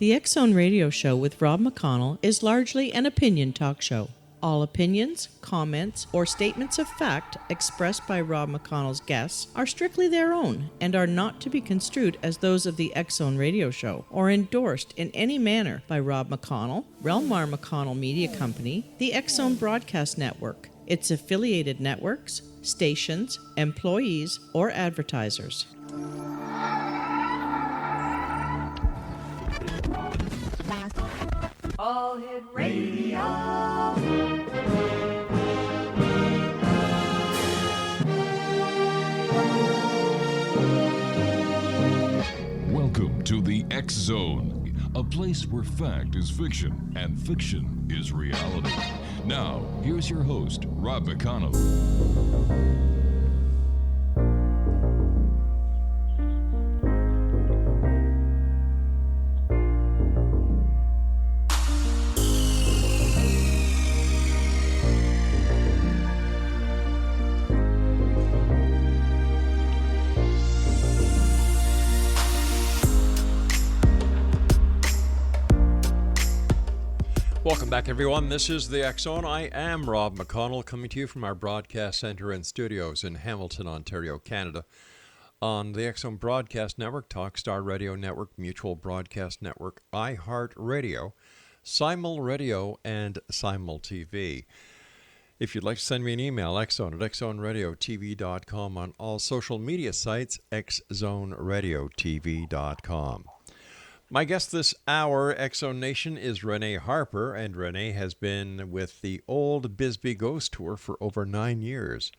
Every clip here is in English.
The X-Zone Radio Show with Rob McConnell is largely an opinion talk show. All opinions, comments, or statements of fact expressed by Rob McConnell's guests are strictly their own and are not to be construed as those of the X-Zone Radio Show or endorsed in any manner by Rob McConnell, Relmar McConnell Media Company, the X-Zone Broadcast Network, its affiliated networks, stations, employees, or advertisers. All Hit Radio. Welcome to the X Zone, a place where fact is fiction and fiction is reality. Now, here's your host, Rob McConnell. Welcome back, everyone. This is the X-Zone. I am Rob McConnell, coming to you from our broadcast center and studios in Hamilton, Ontario, Canada. On the X-Zone Broadcast Network, Talkstar Radio Network, Mutual Broadcast Network, iHeartRadio, Simul Radio, and Simul TV. If you'd like to send me an email, xzone at xzoneradiotv.com. On all social media sites, xzoneradiotv.com. My guest this hour, X-Zone Nation, is Renee Harper, and Renee has been with the Old Bisbee Ghost Tour for over 9 years.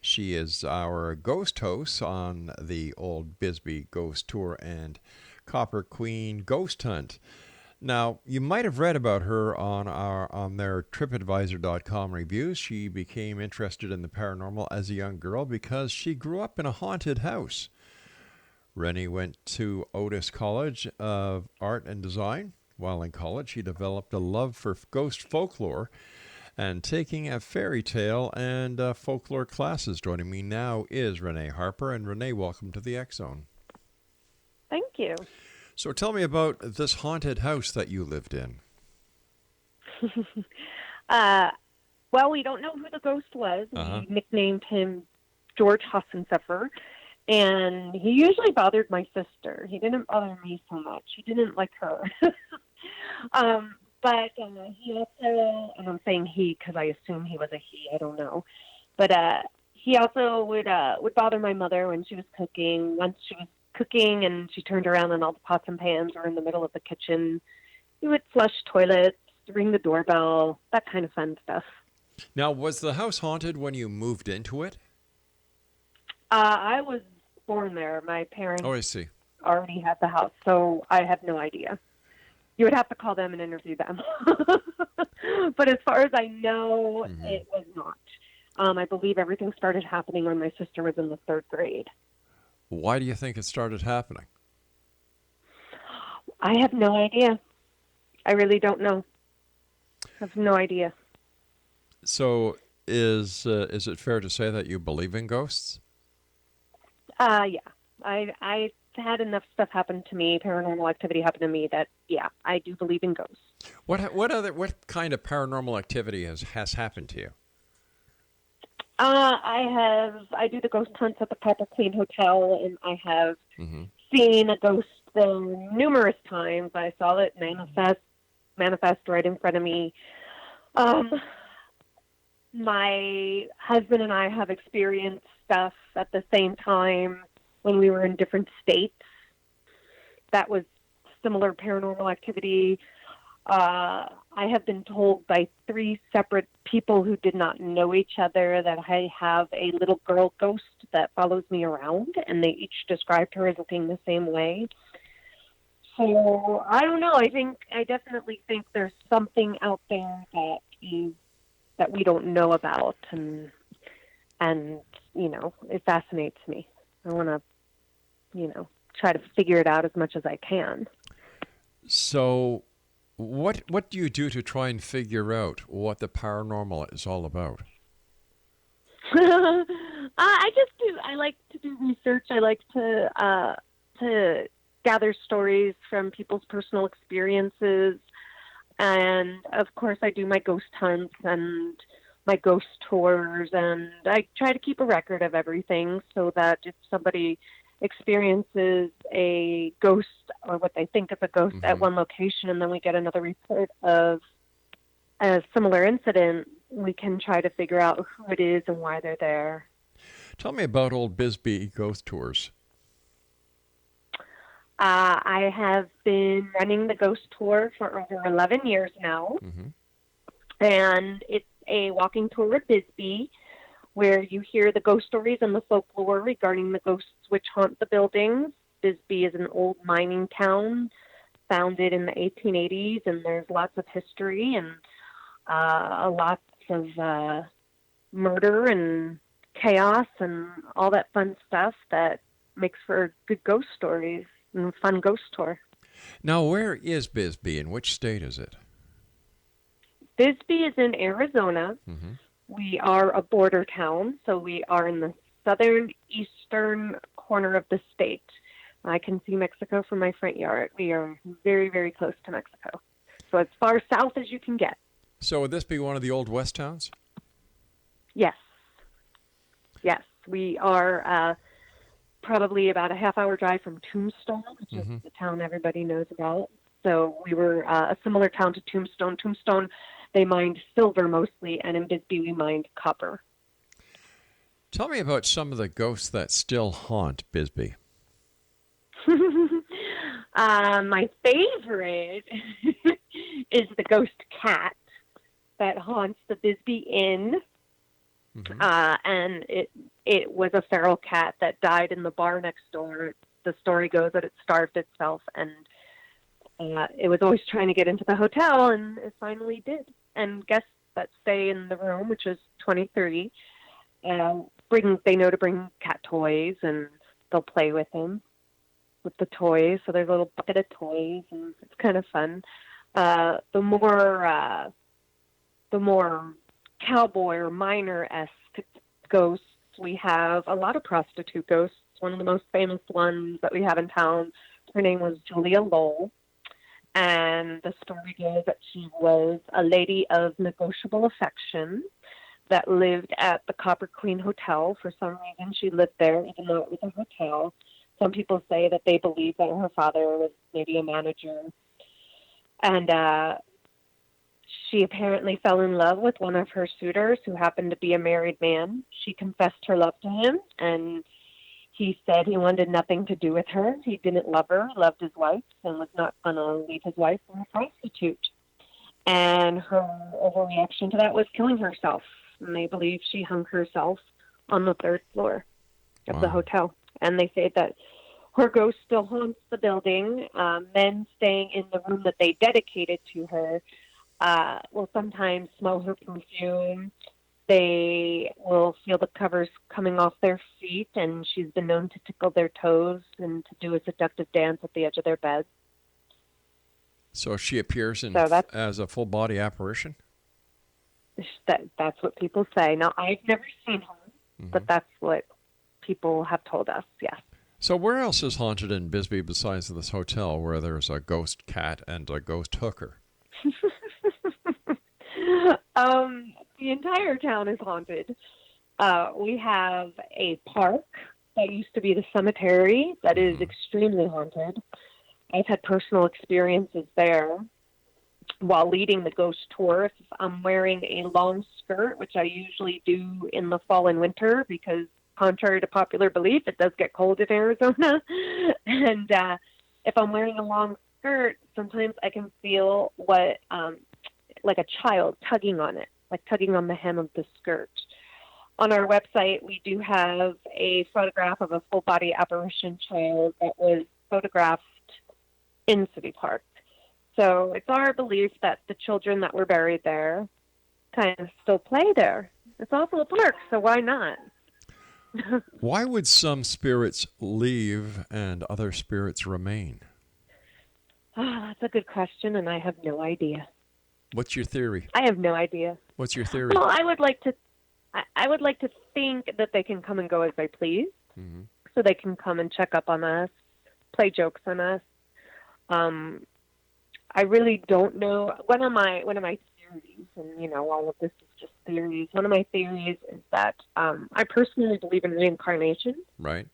She is our ghost host on the Old Bisbee Ghost Tour and Copper Queen Ghost Hunt. Now, you might have read about her on their TripAdvisor.com reviews. She became interested in the paranormal as a young girl because she grew up in a haunted house. Renee went to Otis College of Art and Design. While in college, she developed a love for ghost folklore and taking a fairy tale and folklore classes. Joining me now is Renee Harper. And Renee, welcome to the X-Zone. Thank you. So tell me about this haunted house that you lived in. Well, we don't know who the ghost was. We nicknamed him George Hassenseffer. And he usually bothered my sister. He didn't bother me so much. He didn't like her. But he also, and I'm saying he because I assume he was a he, I don't know. But he also would bother my mother when she was cooking. Once she was cooking and she turned around and all the pots and pans were in the middle of the kitchen, he would flush toilets, ring the doorbell, that kind of fun stuff. Now, was the house haunted when you moved into it? I was born there. My parents already had the house, so I have no idea. You would have to call them and interview them. But as far as I know, it was not. I believe everything started happening when my sister was in the 3rd grade. Why do you think it started happening? I have no idea. I really don't know. I have no idea. So is it fair to say that you believe in ghosts? Yeah. I had enough stuff happen to me, paranormal activity happen to me that, yeah, I do believe in ghosts. What kind of paranormal activity has happened to you? I do the ghost hunts at the Copper Queen Hotel, and I have seen a ghost there numerous times. I saw it manifest right in front of me. My husband and I have experienced stuff at the same time when we were in different states. That was similar paranormal activity. I have been told by 3 separate people who did not know each other that I have a little girl ghost that follows me around, and they each described her as looking the same way. So I don't know. I definitely think there's something out there that we don't know about, and you know, it fascinates me. I want to, try to figure it out as much as I can. So what do you do to try and figure out what the paranormal is all about? I like to do research. I like to gather stories from people's personal experiences. And, of course, I do my ghost hunts and my ghost tours, and I try to keep a record of everything so that if somebody experiences a ghost or what they think is a ghost at one location, and then we get another report of a similar incident, we can try to figure out who it is and why they're there. Tell me about Old Bisbee ghost tours. I have been running the ghost tour for over 11 years now, and it's a walking tour of Bisbee where you hear the ghost stories and the folklore regarding the ghosts which haunt the buildings. Bisbee is an old mining town founded in the 1880s, and there's lots of history and lots of murder and chaos and all that fun stuff that makes for good ghost stories and fun ghost tour. Now, where is Bisbee? In which state is it? Bisbee is in Arizona. We are a border town, so we are in the southern eastern corner of the state. I can see Mexico from my front yard. We are very, very close to Mexico. So as far south as you can get. So would this be one of the old west towns? Yes. Yes. We are probably about a half-hour drive from Tombstone, which is the town everybody knows about. So we were a similar town to Tombstone. Tombstone, they mined silver mostly, and in Bisbee we mined copper. Tell me about some of the ghosts that still haunt Bisbee. My favorite is the ghost cat that haunts the Bisbee Inn. And it was a feral cat that died in the bar next door. The story goes that it starved itself, and it was always trying to get into the hotel, and it finally did. And guests that stay in the room, which is 23, they know to bring cat toys, and they'll play with him with the toys. So there's a little bucket of toys, and it's kind of fun. The more cowboy or miner-esque ghosts, we have a lot of prostitute ghosts. One of the most famous ones that we have in town, her name was Julia Lowell, and the story goes that she was a lady of negotiable affection that lived at the Copper Queen Hotel. For some reason, she lived there, even though it was a hotel. Some people say that they believe that her father was maybe a manager, and she apparently fell in love with one of her suitors who happened to be a married man. She confessed her love to him, and he said he wanted nothing to do with her. He didn't love her, loved his wife, and was not going to leave his wife for a prostitute. And her overreaction to that was killing herself. And they believe she hung herself on the 3rd floor of the hotel. And they say that her ghost still haunts the building. Men staying in the room that they dedicated to her will sometimes smell her perfume. They will feel the covers coming off their feet, and she's been known to tickle their toes and to do a seductive dance at the edge of their bed. So she appears as a full-body apparition? That's what people say. Now, I've never seen her, but that's what people have told us, yes. So where else is haunted in Bisbee besides this hotel where there's a ghost cat and a ghost hooker? The entire town is haunted. We have a park that used to be the cemetery that is extremely haunted. I've had personal experiences there while leading the ghost tour. If I'm wearing a long skirt, which I usually do in the fall and winter because contrary to popular belief, it does get cold in Arizona. And if I'm wearing a long skirt, sometimes I can feel what like a child tugging on it, like tugging on the hem of the skirt. On our website, we do have a photograph of a full-body apparition child that was photographed in City Park. So it's our belief that the children that were buried there kind of still play there. It's also a park, so why not? Why would some spirits leave and other spirits remain? That's a good question, and I have no idea. What's your theory? I have no idea. What's your theory? Well, I would like to think that they can come and go as they please. So they can come and check up on us, play jokes on us. I really don't know. One of my theories, and all of this is just theories. One of my theories is that I personally believe in reincarnation. Right.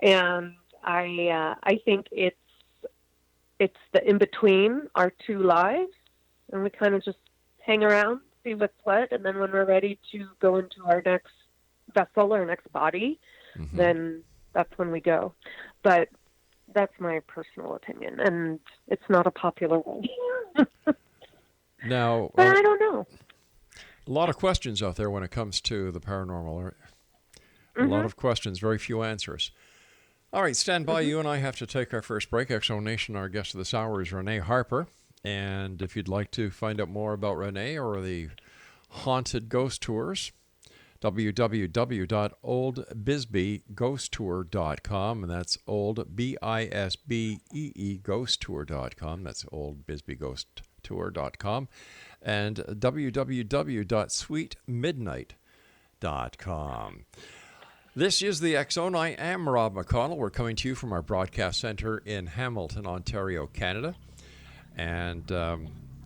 And I think it's the in between our two lives, and we kind of just hang around, see what's what, and then when we're ready to go into our next vessel or next body, then that's when we go. But that's my personal opinion, and it's not a popular one. Now, but I don't know. A lot of questions out there when it comes to the paranormal. A lot of questions, very few answers. All right, stand by. You and I have to take our first break. X-Zone Nation, our guest of this hour is Renee Harper. And if you'd like to find out more about Renee or the haunted ghost tours, www.oldbisbeeghosttour.com, and that's old, B-I-S-B-E-E, ghosttour.com. That's oldbisbeeghosttour.com. And www.sweetmidnight.com. This is the X-Zone. I am Rob McConnell. We're coming to you from our broadcast center in Hamilton, Ontario, Canada. And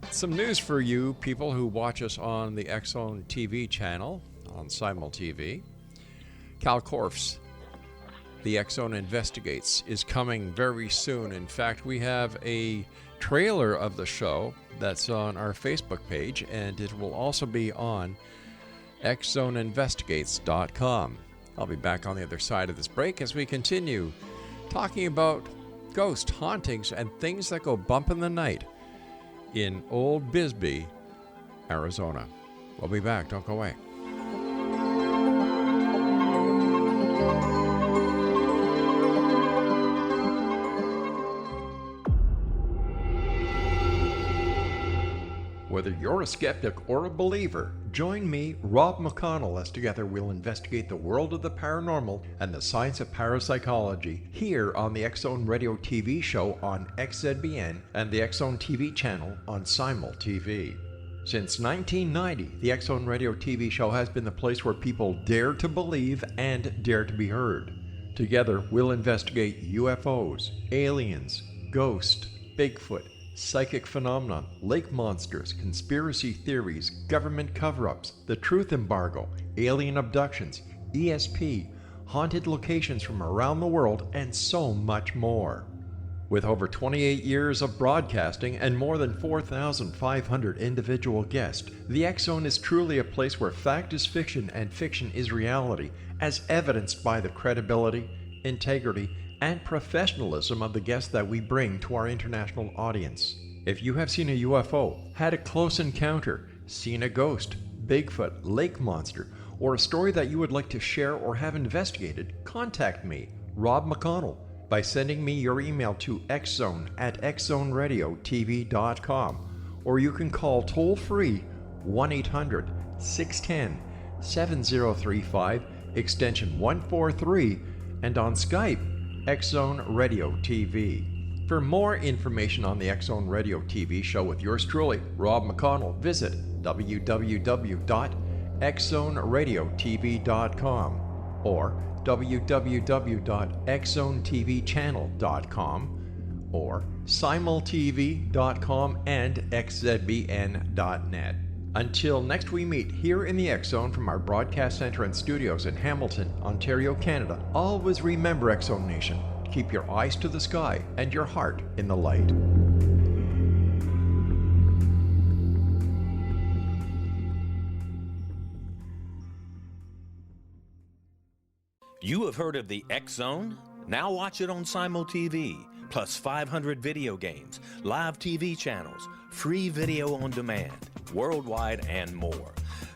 some news for you people who watch us on the X-Zone TV channel, on Simul TV. Cal Korf's The X-Zone Investigates is coming very soon. In fact, we have a trailer of the show that's on our Facebook page, and it will also be on xzoneinvestigates.com. I'll be back on the other side of this break as we continue talking about ghost hauntings and things that go bump in the night in Old Bisbee, Arizona. We'll be back. Don't go away. Whether you're a skeptic or a believer, join me, Rob McConnell, as together we'll investigate the world of the paranormal and the science of parapsychology here on the X-Zone Radio TV show on XZBN and the X-Zone TV channel on Simul TV. Since 1990, the X-Zone Radio TV show has been the place where people dare to believe and dare to be heard. Together, we'll investigate UFOs, aliens, ghosts, Bigfoot, psychic phenomenon, lake monsters, conspiracy theories, government cover-ups, the truth embargo, alien abductions, ESP, haunted locations from around the world, and so much more. With over 28 years of broadcasting and more than 4,500 individual guests, the X-Zone is truly a place where fact is fiction and fiction is reality, as evidenced by the credibility, integrity, and professionalism of the guests that we bring to our international audience. If you have seen a UFO, had a close encounter, seen a ghost, Bigfoot, lake monster, or a story that you would like to share or have investigated, contact me, Rob McConnell, by sending me your email to xzone@xzoneradiotv.com, or you can call toll-free 1-800-610-7035, extension 143, and on Skype, X-Zone Radio TV. For more information on the X-Zone Radio TV show with yours truly, Rob McConnell, visit www.xzoneradiotv.com or www.xzonetvchannel.com or simultv.com and xzbn.net. Until next we meet here in the X-Zone from our broadcast center and studios in Hamilton, Ontario, Canada, always remember, X-Zone Nation, keep your eyes to the sky and your heart in the light. You have heard of the X-Zone? Now watch it on Simul TV, plus 500 video games, live TV channels, free video on demand, worldwide, and more.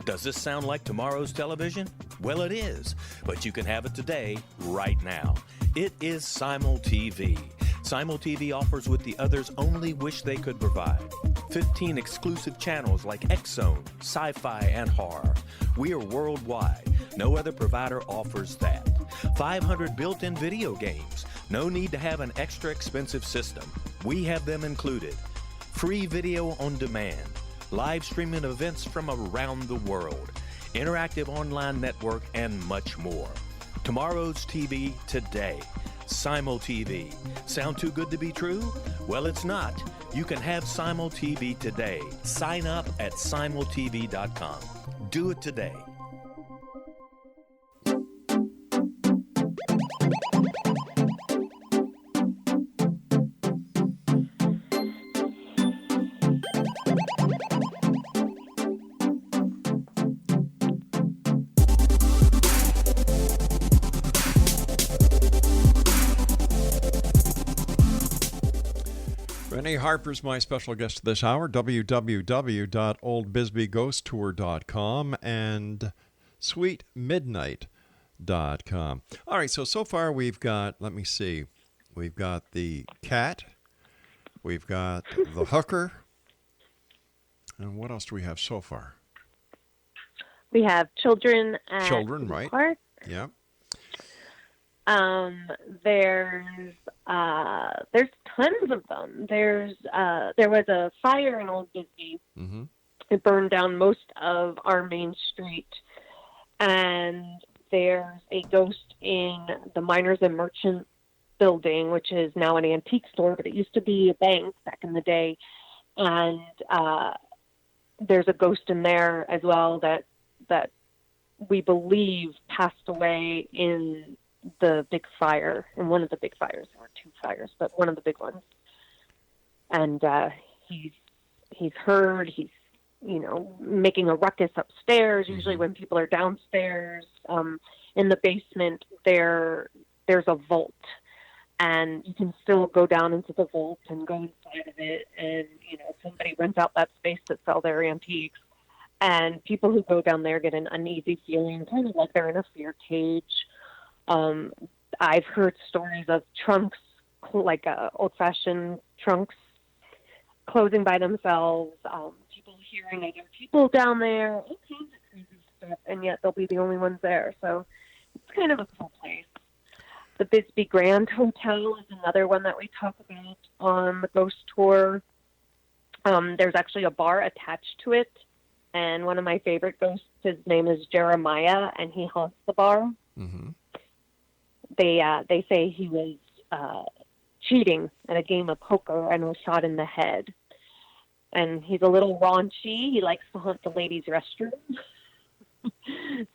Does this sound like tomorrow's television? Well, it is, but you can have it today, right now. It is Simul TV. Simul TV offers what the others only wish they could provide. 15 exclusive channels like X-Zone, Sci-Fi, and Horror. We are worldwide. No other provider offers that. 500 built-in video games. No need to have an extra expensive system. We have them included. Free video on demand. Live streaming events from around the world. Interactive online network, and much more. Tomorrow's TV today. Simul TV. Sound too good to be true? Well, it's not. You can have Simul TV today. Sign up at simultv.com. Do it today. Renee Harper's my special guest this hour, www.oldbisbeeghosttour.com and sweetmidnight.com. All right, so far we've got, let me see, we've got the cat, we've got the hooker, and what else do we have so far? We have children at Children, the right. park. Yeah. There's tons of them. There was a fire in Old Bisbee. Mm-hmm. It burned down most of our main street, and there's a ghost in the Miners and Merchant building, which is now an antique store, but it used to be a bank back in the day. And there's a ghost in there as well that we believe passed away in the big fire, in one of the big fires. There were two fires, but one of the big ones. And he's heard, he's, making a ruckus upstairs. Usually when people are downstairs, in the basement, there's a vault. And you can still go down into the vault and go inside of it. And, somebody rents out that space to sell their antiques. And people who go down there get an uneasy feeling, kind of like they're in a fear cage. I've heard stories of trunks, like old-fashioned trunks, closing by themselves, people hearing other people down there, all kinds of crazy stuff, and yet they'll be the only ones there. So it's kind of a cool place. The Bisbee Grand Hotel is another one that we talk about on the ghost tour. There's actually a bar attached to it, and one of my favorite ghosts, his name is Jeremiah, and he haunts the bar. Mm-hmm. They say he was cheating at a game of poker and was shot in the head. And he's a little raunchy. He likes to haunt the ladies' restroom.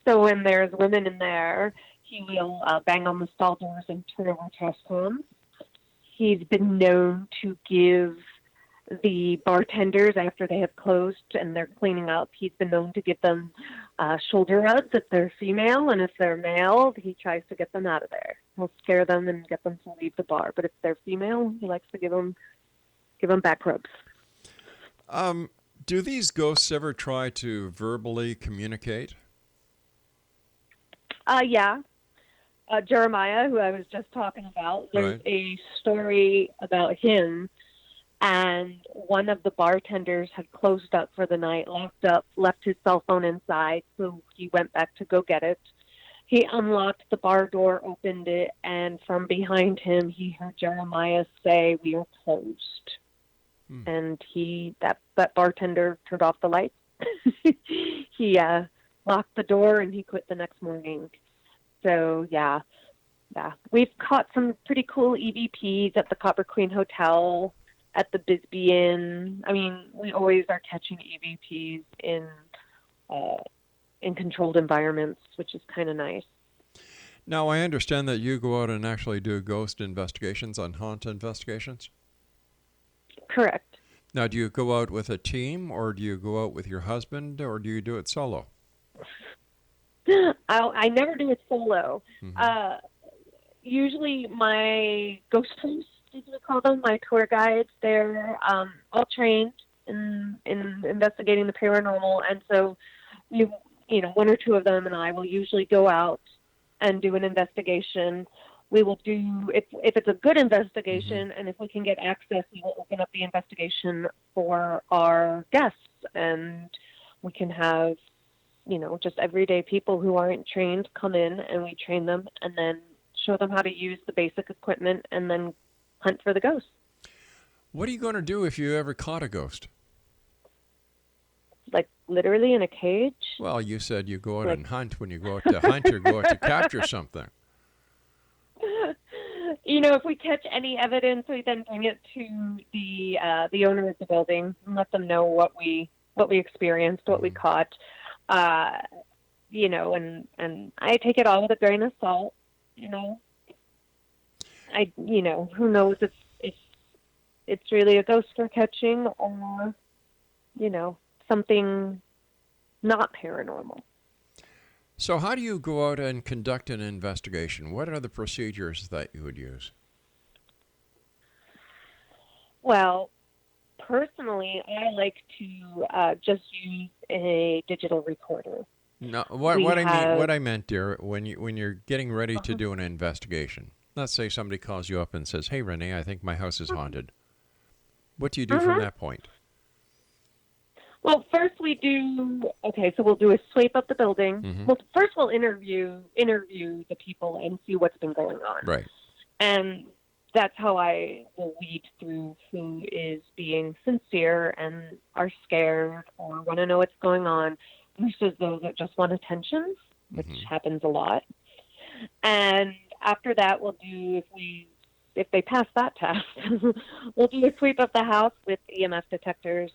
So when there's women in there, he will bang on the stall doors and turn over trash cans. He's been known to give the bartenders, after they have closed and they're cleaning up, he's been known to give them shoulder rubs if they're female, and if they're male, he tries to get them out of there. He'll scare them and get them to leave the bar. But if they're female, he likes to give them back rubs. Do these ghosts ever try to verbally communicate? Yeah. Jeremiah, who I was just talking about, there's a story about him. And one of the bartenders had closed up for the night, locked up, left his cell phone inside, so he went back to go get it. He unlocked the bar door, opened it, and from behind him, he heard Jeremiah say, "We are closed." And that bartender turned off the lights. He locked the door, and he quit the next morning. So, yeah. We've caught some pretty cool EVPs at the Copper Queen Hotel, at the Bisbee Inn. I mean, we always are catching EVPs in controlled environments, which is kind of nice. Now, I understand that you go out and actually do ghost investigations on haunt investigations? Correct. Now, do you go out with a team, or do you go out with your husband, or do you do it solo? I never do it solo. Mm-hmm. Usually my ghost hosts, as we call them, my tour guides, they're all trained in investigating the paranormal, and so one or two of them and I will usually go out and do an investigation. We will do, if it's a good investigation, mm-hmm. and if we can get access, we will open up the investigation for our guests, and we can have just everyday people who aren't trained come in, and we train them and then show them how to use the basic equipment and then hunt for the ghost. What are you going to do if you ever caught a ghost? Like literally in a cage? Well, you said you go out and hunt. When you go out to hunt, you go out to capture something. if we catch any evidence, we then bring it to the owner of the building and let them know what we experienced, what we caught. And I take it all with a grain of salt. Who knows if it's really a ghost we're catching or, something not paranormal. So how do you go out and conduct an investigation? What are the procedures that you would use? Well, personally, I like to just use a digital recorder. No, what I meant, dear, when you're getting ready to do an investigation, let's say somebody calls you up and says, "Hey, Renee, I think my house is haunted." What do you do from that point? Well, first we'll do a sweep of the building. Mm-hmm. Well, first we'll interview the people and see what's been going on. Right. And that's how I will weed through who is being sincere and are scared or want to know what's going on versus those that just want attention, which happens a lot. And after that, we'll do, if they pass that test, we'll do a sweep of the house with EMF detectors,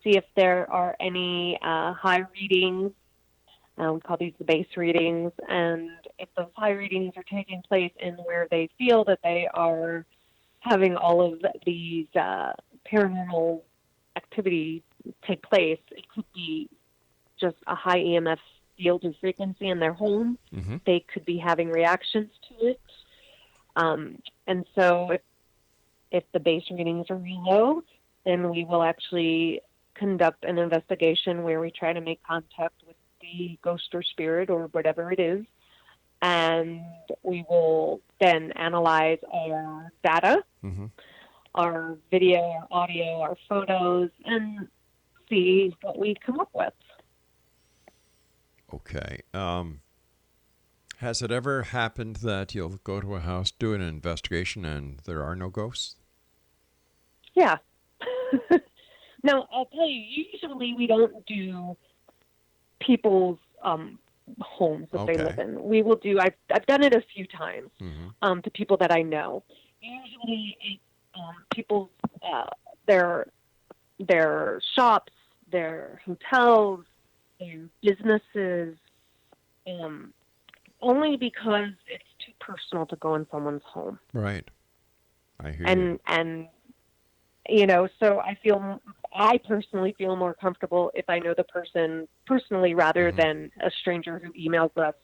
see if there are any high readings. We call these the base readings. And if those high readings are taking place in where they feel that they are having all of these paranormal activity take place, it could be just a high EMF field or frequency in their home. Mm-hmm. They could be having reactions to it. And so if the base readings are real low, then we will actually conduct an investigation where we try to make contact with the ghost or spirit or whatever it is. And we will then analyze our data, our video, our audio, our photos, and see what we come up with. Okay. Has it ever happened that you'll go to a house, do an investigation, and there are no ghosts? Yeah. Now, I'll tell you, usually we don't do people's homes that they live in. We will do, I've done it a few times to people that I know. Usually people's, their shops, their hotels, their businesses, only because it's too personal to go in someone's home. Right. I hear you. And so I personally feel more comfortable if I know the person personally rather than a stranger who emails us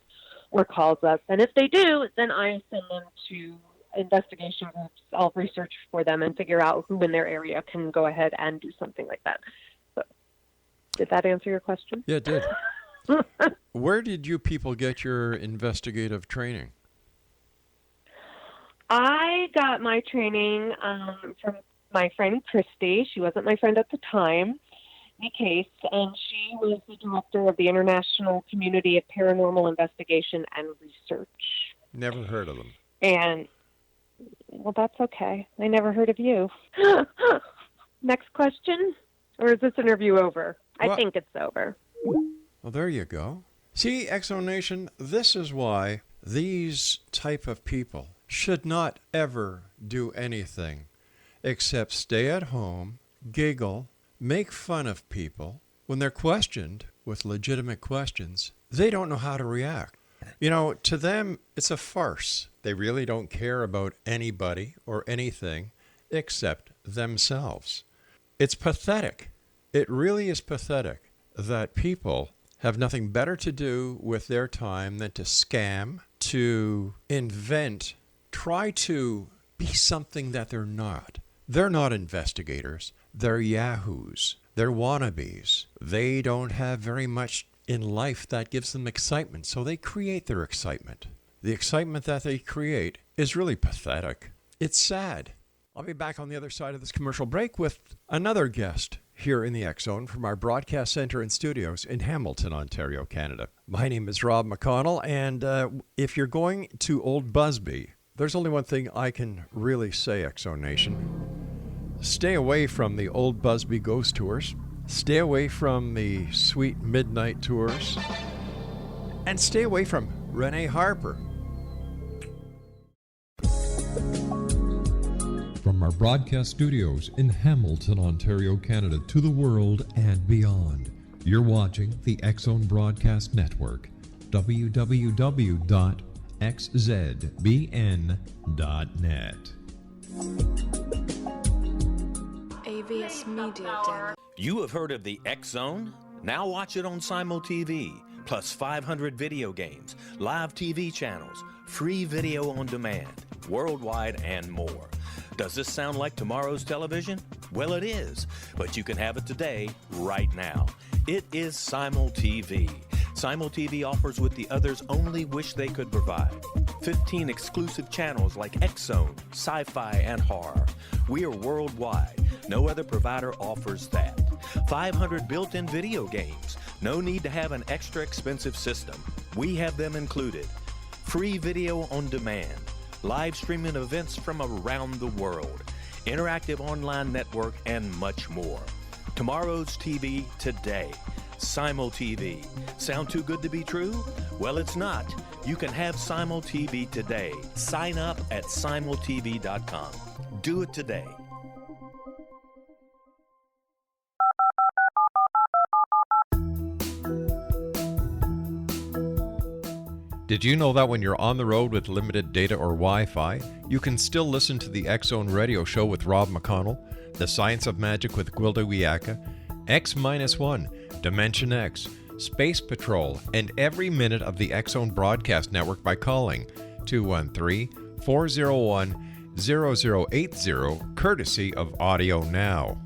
or calls us. And if they do, then I send them to investigation groups. I'll research for them and figure out who in their area can go ahead and do something like that. So, did that answer your question? Yeah, it did. Where did you people get your investigative training? I got my training from my friend Christy. She wasn't my friend at the time, Case, and she was the director of the International Community of Paranormal Investigation and Research. Never heard of them. And, well, that's okay. I never heard of you. Next question? Or is this interview over? I think it's over. Well, there you go. See, Exonation, this is why these type of people should not ever do anything except stay at home, giggle, make fun of people. When they're questioned with legitimate questions, they don't know how to react. To them, it's a farce. They really don't care about anybody or anything except themselves. It's pathetic. It really is pathetic that people have nothing better to do with their time than to scam, to invent, try to be something that they're not. They're not investigators. They're yahoos. They're wannabes. They don't have very much in life that gives them excitement, so they create their excitement. The excitement that they create is really pathetic. It's sad. I'll be back on the other side of this commercial break with another guest here in the X Zone from our broadcast center and studios in Hamilton, Ontario, Canada. My name is Rob McConnell, and if you're going to Old Busby, there's only one thing I can really say, X Zone Nation. Stay away from the Old Busby ghost tours. Stay away from the sweet midnight tours. And stay away from Renee Harper. our broadcast studios in Hamilton, Ontario, Canada, to the world and beyond. You're watching the X-Zone Broadcast Network, www.xzbn.net. AVS Media Demo. You have heard of the X-Zone? Now watch it on Simul TV, plus 500 video games, live TV channels, free video on demand, worldwide, and more. Does this sound like tomorrow's television? Well, it is, but you can have it today, right now. It is Simul TV. Simul TV offers what the others only wish they could provide. 15 exclusive channels like X-Zone, Sci-Fi, and Horror. We are worldwide. No other provider offers that. 500 built-in video games. No need to have an extra expensive system. We have them included. Free video on demand. Live streaming events from around the world. Interactive online network, and much more. Tomorrow's TV today. Simul TV. Sound too good to be true? Well, it's not. You can have Simul TV today. Sign up at simultv.com. Do it today. Did you know that when you're on the road with limited data or Wi-Fi, you can still listen to the X-Zone Radio Show with Rob McConnell, The Science of Magic with Gwilda Wiyaka, X-1, Dimension X, Space Patrol, and every minute of the X-Zone Broadcast Network by calling 213-401-0080, courtesy of Audio Now.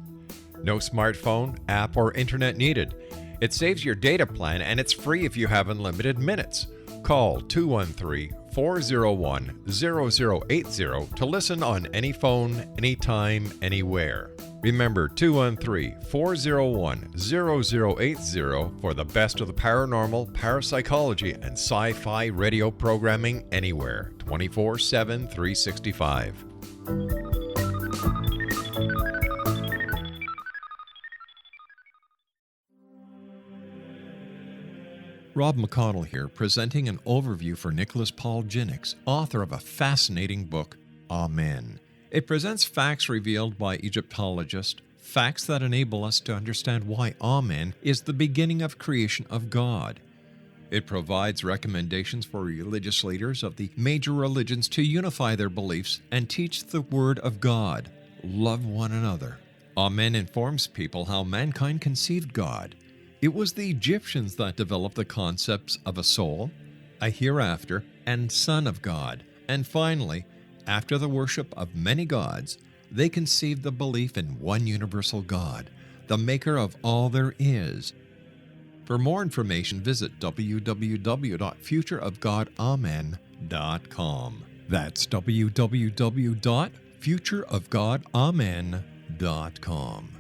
No smartphone, app, or internet needed. It saves your data plan, and it's free if you have unlimited minutes. Call 213-401-0080 to listen on any phone, anytime, anywhere. Remember 213-401-0080 for the best of the paranormal, parapsychology, and sci-fi radio programming anywhere, 24/7, 365. Rob McConnell here, presenting an overview for Nicholas Paul Jennings, author of a fascinating book, Amen. It presents facts revealed by Egyptologists, facts that enable us to understand why Amen is the beginning of creation of God. It provides recommendations for religious leaders of the major religions to unify their beliefs and teach the Word of God. Love one another. Amen informs people how mankind conceived God. It was the Egyptians that developed the concepts of a soul, a hereafter, and Son of God. And finally, after the worship of many gods, they conceived the belief in one universal God, the maker of all there is. For more information, visit www.futureofgodamen.com. That's www.futureofgodamen.com.